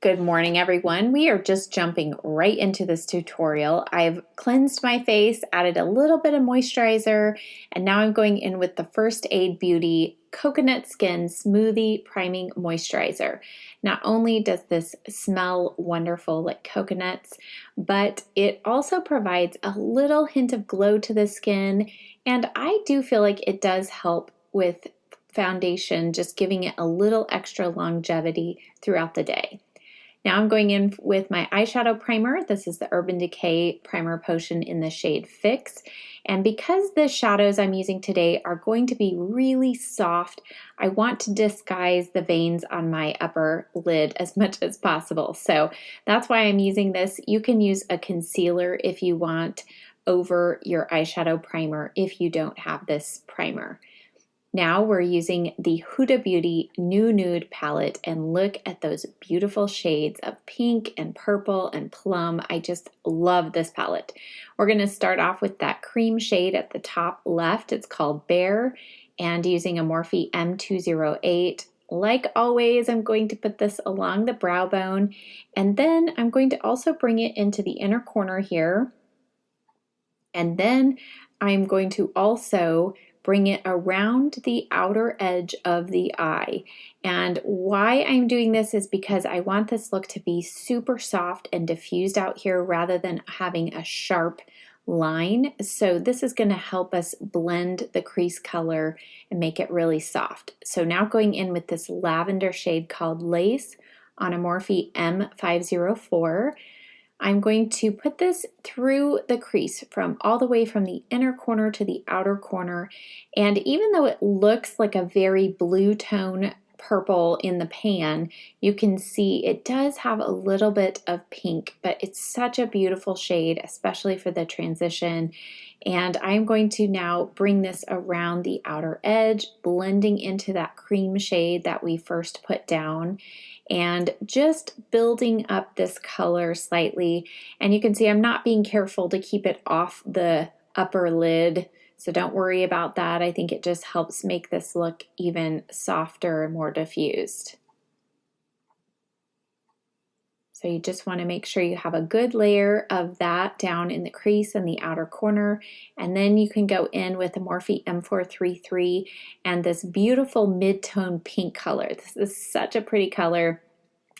Good morning, everyone. We are just jumping right into this tutorial. I've cleansed my face, added a little bit of moisturizer, and now I'm going in with the First Aid Beauty Coconut Skin Smoothie Priming Moisturizer. Not only does this smell wonderful like coconuts, but it also provides a little hint of glow to the skin, and I do feel like it does help with foundation, just giving it a little extra longevity throughout the day. Now I'm going in with my eyeshadow primer. This is the Urban Decay Primer Potion in the shade Fix. And because the shadows I'm using today are going to be really soft, I want to disguise the veins on my upper lid as much as possible. So that's why I'm using this. You can use a concealer if you want over your eyeshadow primer if you don't have this primer. Now we're using the Huda Beauty New Nude palette, and look at those beautiful shades of pink and purple and plum. I just love this palette. We're going to start off with that cream shade at the top left. It's called Bear, and using a Morphe M208. Like always, I'm going to put this along the brow bone, and then I'm going to also bring it into the inner corner here. And then I'm going to also bring it around the outer edge of the eye. And why I'm doing this is because I want this look to be super soft and diffused out here rather than having a sharp line. So this is going to help us blend the crease color and make it really soft. So now going in with this lavender shade called Lace on a Morphe M504. I'm going to put this through the crease from all the way from the inner corner to the outer corner. And even though it looks like a very blue tone purple in the pan, you can see it does have a little bit of pink, but it's such a beautiful shade, especially for the transition. And I'm going to now bring this around the outer edge, blending into that cream shade that we first put down, and just building up this color slightly. And you can see I'm not being careful to keep it off the upper lid, so don't worry about that. I think it just helps make this look even softer and more diffused. So you just want to make sure you have a good layer of that down in the crease and the outer corner. And then you can go in with the Morphe M433 and this beautiful mid-tone pink color. This is such a pretty color.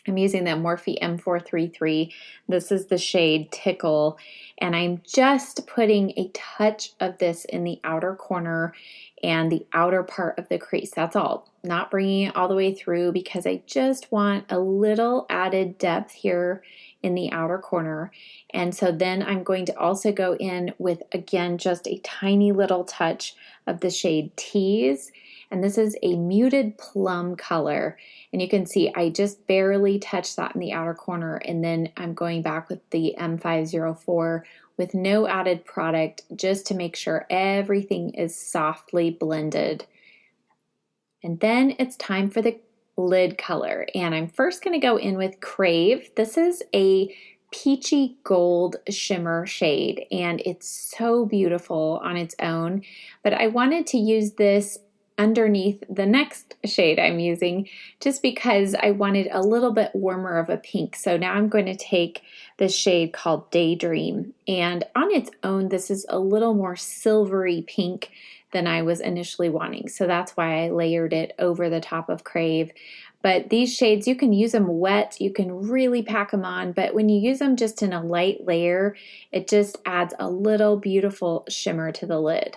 I'm using the Morphe M433. This is the shade Tickle. And I'm just putting a touch of this in the outer corner and the outer part of the crease. That's all. Not bringing it all the way through because I just want a little added depth here in the outer corner. And so then I'm going to also go in with, again, just a tiny little touch of the shade Tease. And this is a muted plum color. And you can see I just barely touched that in the outer corner. And then I'm going back with the M504 with no added product, just to make sure everything is softly blended. And then it's time for the lid color. And I'm first going to go in with Crave. This is a peachy gold shimmer shade, and it's so beautiful on its own. But I wanted to use this underneath the next shade I'm using just because I wanted a little bit warmer of a pink. So now I'm going to take this shade called Daydream, and on its own this is a little more silvery pink than I was initially wanting. So that's why I layered it over the top of Crave. But these shades, you can use them wet, you can really pack them on, but when you use them just in a light layer, it just adds a little beautiful shimmer to the lid.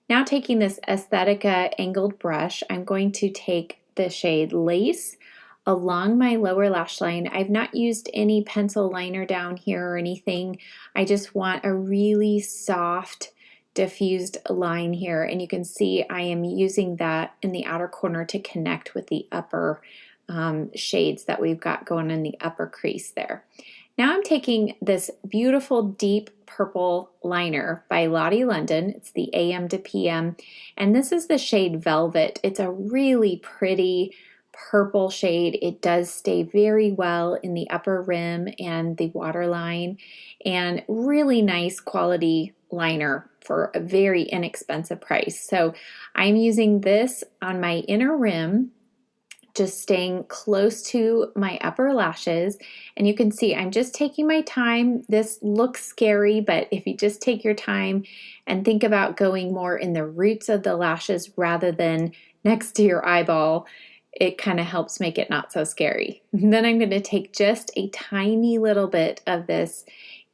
Now taking this Aesthetica angled brush, I'm going to take the shade Lace along my lower lash line. I've not used any pencil liner down here or anything. I just want a really soft, diffused line here. And you can see I am using that in the outer corner to connect with the upper shades that we've got going in the upper crease there. Now I'm taking this beautiful deep purple liner by Lottie London. It's the AM to PM, and this is the shade Velvet. It's a really pretty purple shade. It does stay very well in the upper rim and the waterline, and really nice quality liner for a very inexpensive price. So I'm using this on my inner rim just staying close to my upper lashes. And you can see I'm just taking my time. This looks scary, but if you just take your time and think about going more in the roots of the lashes rather than next to your eyeball, it kind of helps make it not so scary. Then I'm going to take just a tiny little bit of this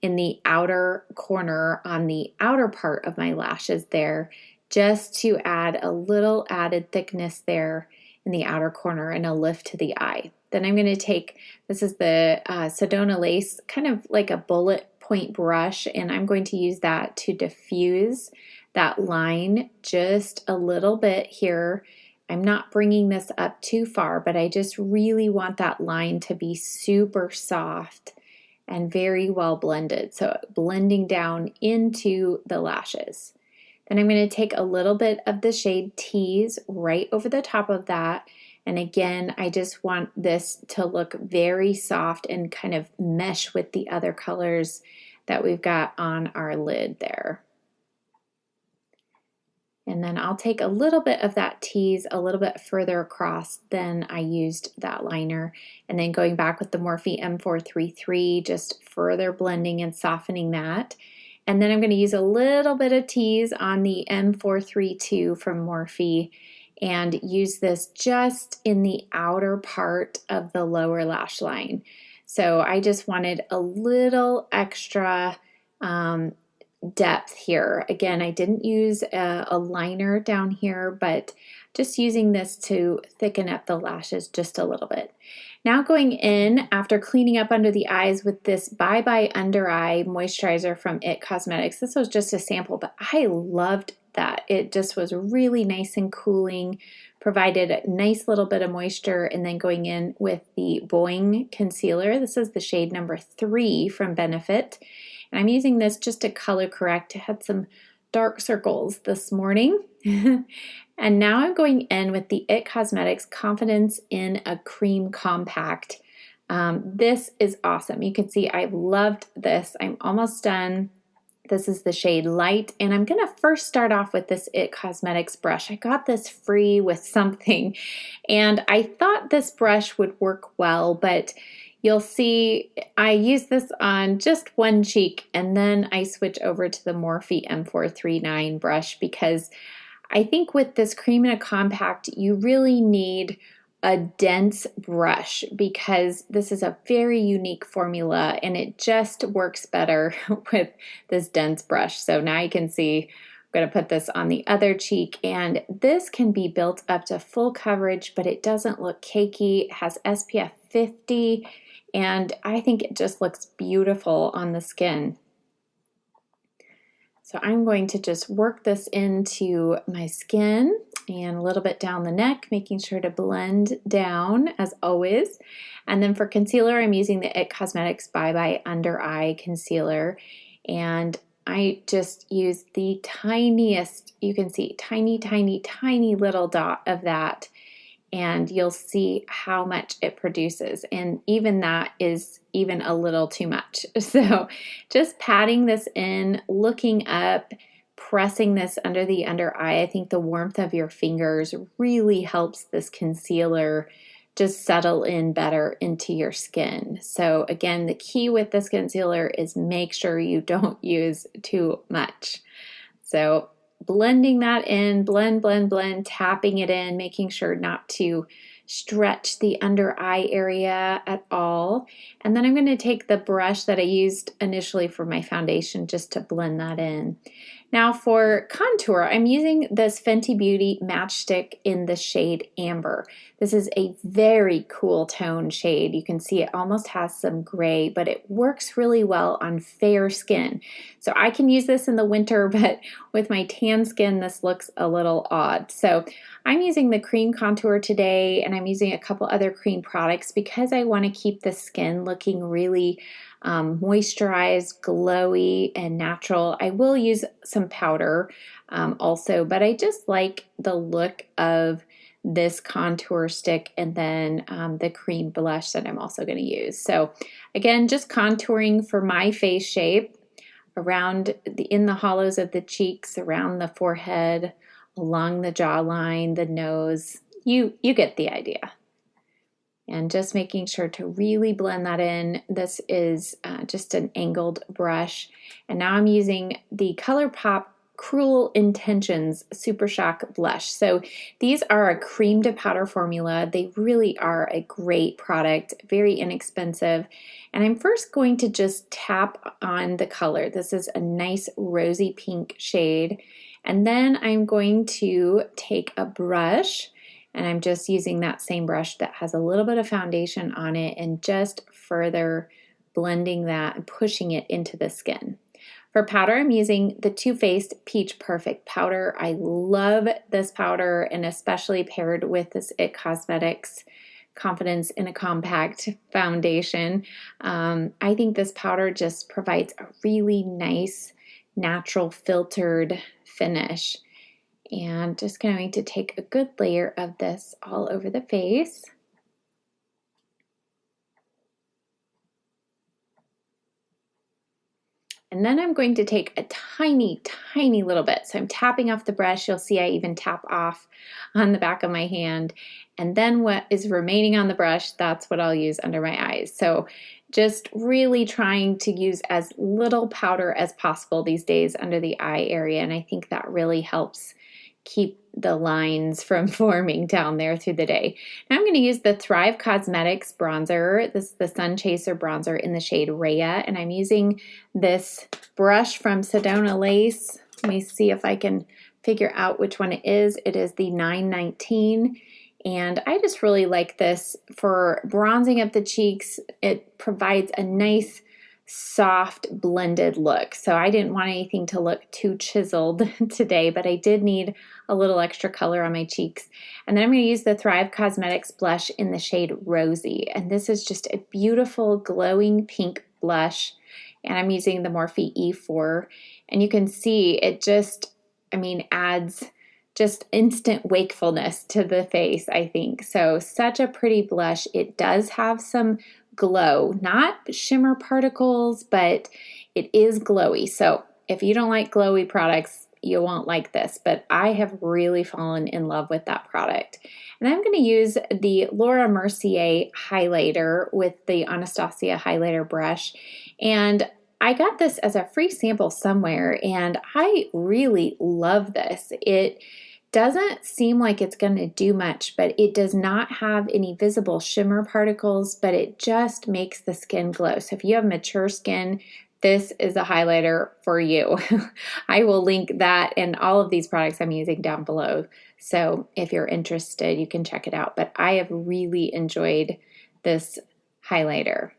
in the outer corner on the outer part of my lashes there, just to add a little added thickness there in the outer corner and a lift to the eye. Then I'm going to take, this is the Sedona Lace, kind of like a bullet point brush, and I'm going to use that to diffuse that line just a little bit here. I'm not bringing this up too far, but I just really want that line to be super soft and very well blended. So blending down into the lashes. Then I'm going to take a little bit of the shade Tease right over the top of that. And again, I just want this to look very soft and kind of mesh with the other colors that we've got on our lid there. And then I'll take a little bit of that Tease a little bit further across than I used that liner. And then going back with the Morphe M433, just further blending and softening that. And then I'm going to use a little bit of Tease on the M432 from Morphe and use this just in the outer part of the lower lash line. So I just wanted a little extra depth here. Again, I didn't use a liner down here, but just using this to thicken up the lashes just a little bit. Now going in after cleaning up under the eyes with this Bye Bye Under Eye moisturizer from IT Cosmetics. This was just a sample, but I loved that. It just was really nice and cooling, provided a nice little bit of moisture, and then going in with the Boing Concealer. This is the shade number 3 from Benefit. And I'm using this just to color correct. I had some dark circles this morning. And now I'm going in with the IT Cosmetics Confidence in a Cream Compact. This is awesome. You can see I've loved this. I'm almost done. This is the shade Light, and I'm going to first start off with this IT Cosmetics brush. I got this free with something, and I thought this brush would work well, but you'll see I use this on just one cheek, and then I switch over to the Morphe M439 brush because I think with this cream in a compact, you really need a dense brush because this is a very unique formula and it just works better with this dense brush. So now you can see I'm going to put this on the other cheek, and this can be built up to full coverage, but it doesn't look cakey. It has SPF 50, and I think it just looks beautiful on the skin. So I'm going to just work this into my skin and a little bit down the neck, making sure to blend down as always. And then for concealer, I'm using the IT Cosmetics Bye Bye Under Eye Concealer. And I just use the tiniest, you can see, tiny, tiny, tiny little dot of that. And you'll see how much it produces. And even that is even a little too much. So just patting this in, looking up, pressing this under the under eye. I think the warmth of your fingers really helps this concealer just settle in better into your skin. So again, the key with this concealer is make sure you don't use too much. So blending that in, blend, blend, blend, tapping it in, making sure not to stretch the under eye area at all. And then I'm going to take the brush that I used initially for my foundation just to blend that in. Now for contour, I'm using this Fenty Beauty Matchstick in the shade Amber. This is a very cool tone shade. You can see it almost has some gray, but it works really well on fair skin. So I can use this in the winter, but with my tan skin, this looks a little odd. So I'm using the cream contour today, and I'm using a couple other cream products because I want to keep the skin looking really moisturized, glowy, and natural. I will use some powder also, but I just like the look of this contour stick and then the cream blush that I'm also going to use. So again, just contouring for my face shape around in the hollows of the cheeks, around the forehead, along the jawline, the nose. You get the idea. and just making sure to really blend that in. This is just an angled brush. And now I'm using the ColourPop Cruel Intentions Super Shock Blush. So these are a cream to powder formula. They really are a great product, very inexpensive. And I'm first going to just tap on the color. This is a nice rosy pink shade. And then I'm going to take a brush, and I'm just using that same brush that has a little bit of foundation on it and just further blending that and pushing it into the skin. For powder, I'm using the Too Faced Peach Perfect powder. I love this powder, and especially paired with this IT Cosmetics Confidence in a Compact foundation. I think this powder just provides a really nice, natural, filtered finish. And just going to take a good layer of this all over the face. And then I'm going to take a tiny, tiny little bit. So I'm tapping off the brush. You'll see I even tap off on the back of my hand. And then what is remaining on the brush, that's what I'll use under my eyes. So just really trying to use as little powder as possible these days under the eye area. And I think that really helps keep the lines from forming down there through the day. Now I'm going to use the Thrive Cosmetics bronzer. This is the Sun Chaser bronzer in the shade Rhea, and I'm using this brush from Sedona Lace. Let me see if I can figure out which one it is. It is the 919, and I just really like this for bronzing up the cheeks. It provides a nice soft blended look. So I didn't want anything to look too chiseled today, but I did need a little extra color on my cheeks. And then I'm going to use the Thrive Cosmetics blush in the shade Rosy. And this is just a beautiful glowing pink blush. And I'm using the Morphe E4. And you can see it just, adds just instant wakefulness to the face, I think. So such a pretty blush. It does have some glow, not shimmer particles, but it is glowy. So if you don't like glowy products, you won't like this, but I have really fallen in love with that product. And I'm going to use the Laura Mercier highlighter with the Anastasia highlighter brush. And I got this as a free sample somewhere, and I really love this. It doesn't seem like it's going to do much, but it does not have any visible shimmer particles, but it just makes the skin glow. So if you have mature skin, this is a highlighter for you. I will link that and all of these products I'm using down below. So if you're interested, you can check it out. But I have really enjoyed this highlighter.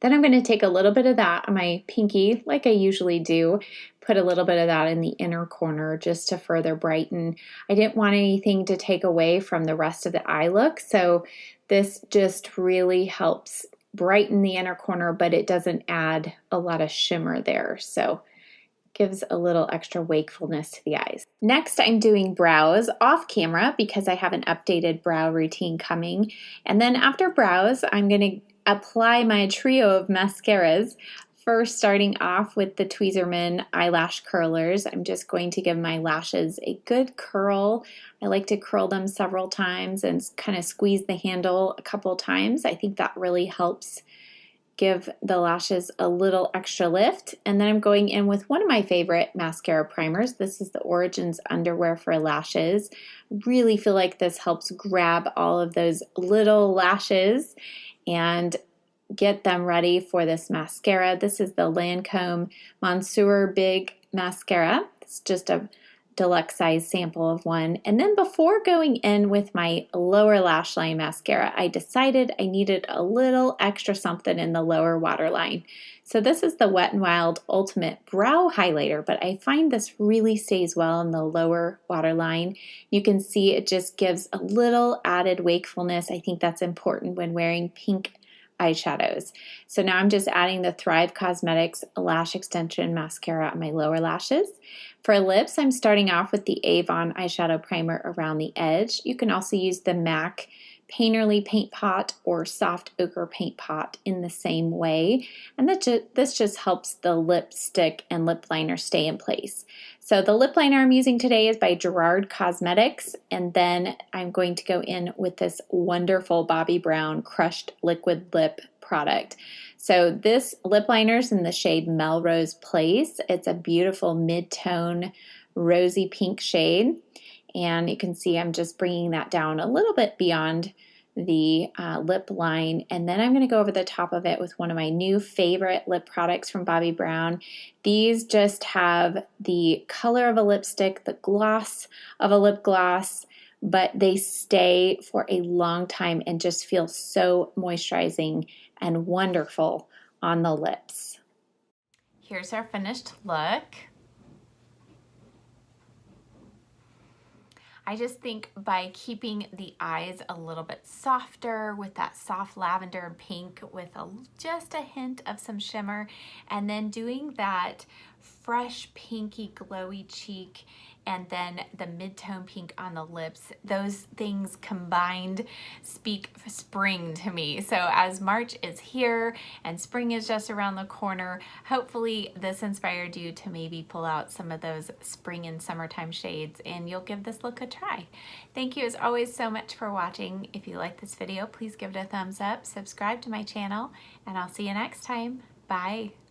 Then I'm going to take a little bit of that on my pinky, like I usually do, put a little bit of that in the inner corner just to further brighten. I didn't want anything to take away from the rest of the eye look, so this just really helps brighten the inner corner, but it doesn't add a lot of shimmer there, so gives a little extra wakefulness to the eyes. Next, I'm doing brows off camera because I have an updated brow routine coming. And then after brows, I'm going to apply my trio of mascaras. First, starting off with the Tweezerman eyelash curlers. I'm just going to give my lashes a good curl. I like to curl them several times and kind of squeeze the handle a couple times. I think that really helps give the lashes a little extra lift. And then I'm going in with one of my favorite mascara primers. This is the Origins Underwear for Lashes. Really feel like this helps grab all of those little lashes and get them ready for this mascara. This is the Lancome Monsieur Big Mascara. It's just a deluxe size sample of one. And then before going in with my lower lash line mascara, I decided I needed a little extra something in the lower waterline. So this is the Wet n Wild Ultimate Brow Highlighter, but I find this really stays well in the lower waterline. You can see it just gives a little added wakefulness. I think that's important when wearing pink eyeshadows. So now I'm just adding the Thrive Cosmetics Lash Extension Mascara on my lower lashes. For lips, I'm starting off with the Avon eyeshadow primer around the edge. You can also use the MAC Painterly paint pot or soft ochre paint pot in the same way. And this just helps the lipstick and lip liner stay in place. So the lip liner I'm using today is by Gerard Cosmetics, and then I'm going to go in with this wonderful Bobbi Brown Crushed Liquid Lip product. So this lip liner is in the shade Melrose Place. It's a beautiful mid-tone rosy pink shade, and you can see I'm just bringing that down a little bit beyond the lip line, and then I'm going to go over the top of it with one of my new favorite lip products from Bobbi Brown. These just have the color of a lipstick, the gloss of a lip gloss, but they stay for a long time and just feel so moisturizing and wonderful on the lips. Here's our finished look. I just think by keeping the eyes a little bit softer with that soft lavender and pink with just a hint of some shimmer, and then doing that fresh pinky glowy cheek and then the mid-tone pink on the lips, those things combined speak spring to me. So as March is here and spring is just around the corner, hopefully this inspired you to maybe pull out some of those spring and summertime shades, and you'll give this look a try. Thank you as always so much for watching. If you like this video, please give it a thumbs up, subscribe to my channel, and I'll see you next time. Bye.